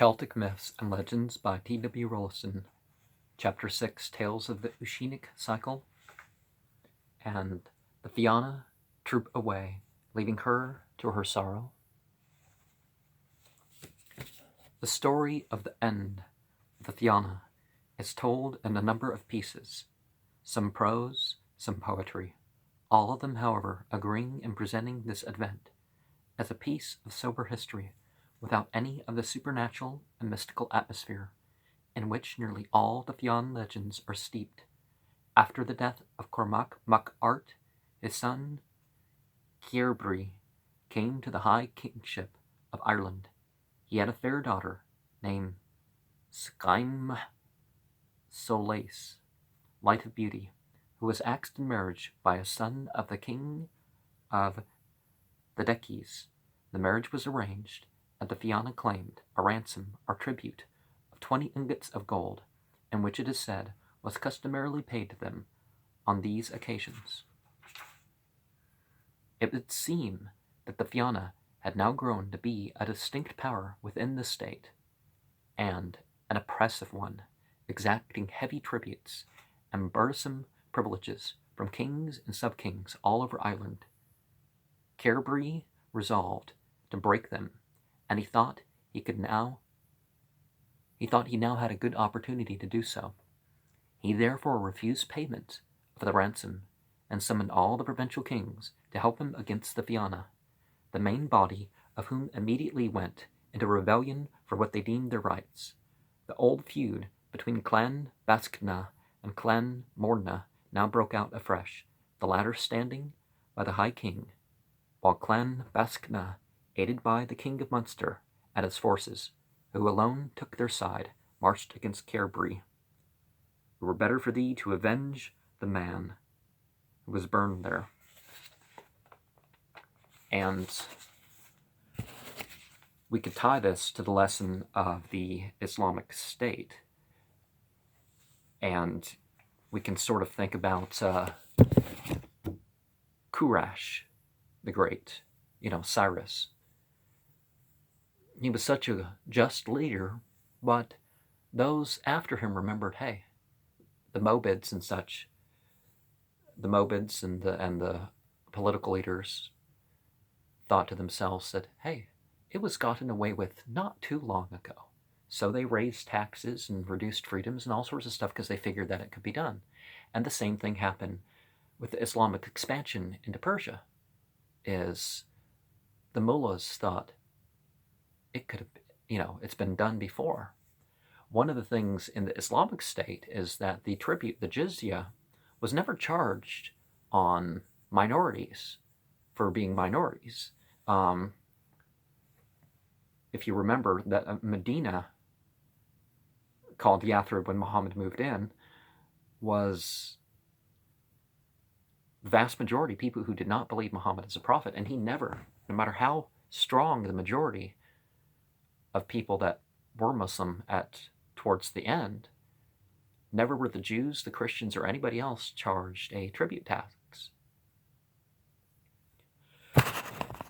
Celtic Myths and Legends by T.W. Rolleston, Chapter 6, Tales of the Ossianic Cycle, and the Fianna troop away, leaving her to her sorrow. The story of the end of the Fianna is told in a number of pieces, some prose, some poetry, all of them, however, agreeing in presenting this event as a piece of sober history without any of the supernatural and mystical atmosphere in which nearly all the Fianna legends are steeped. After the death of Cormac Mac Art, his son Cairbre came to the high kingship of Ireland. He had a fair daughter named Scaim Solace, Light of Beauty, who was asked in marriage by a son of the king of the Decies. The marriage was arranged, and the Fianna claimed a ransom or tribute of 20 ingots of gold, and which it is said was customarily paid to them on these occasions. It would seem that the Fianna had now grown to be a distinct power within the state, and an oppressive one, exacting heavy tributes and burdensome privileges from kings and sub-kings all over Ireland. Cairbre resolved to break them, and he thought he now had a good opportunity to do so. He therefore refused payment of the ransom, and summoned all the provincial kings to help him against the Fianna, the main body of whom immediately went into rebellion for what they deemed their rights. The old feud between Clan Bascna and Clan Morna now broke out afresh, the latter standing by the High King, while Clan Bascna, aided by the King of Munster and his forces, who alone took their side, marched against Cairbre. It were better for thee to avenge the man who was burned there. And we could tie this to the lesson of the Islamic State, and we can sort of think about Quraysh the Great, Cyrus. He was such a just leader, but those after him remembered, hey, the Mobids and such, the Mobids and the political leaders thought to themselves that, hey, it was gotten away with not too long ago. So they raised taxes and reduced freedoms and all sorts of stuff because they figured that it could be done. And the same thing happened with the Islamic expansion into Persia, is the mullahs thought it could have, it's been done before. One of the things in the Islamic State is that the tribute, the jizya, was never charged on minorities for being minorities. If you remember that Medina, called Yathrib when Muhammad moved in, was the vast majority people who did not believe Muhammad as a prophet, and he never, no matter how strong the majority of people that were Muslim towards the end, never were the Jews, the Christians, or anybody else charged a tribute tax.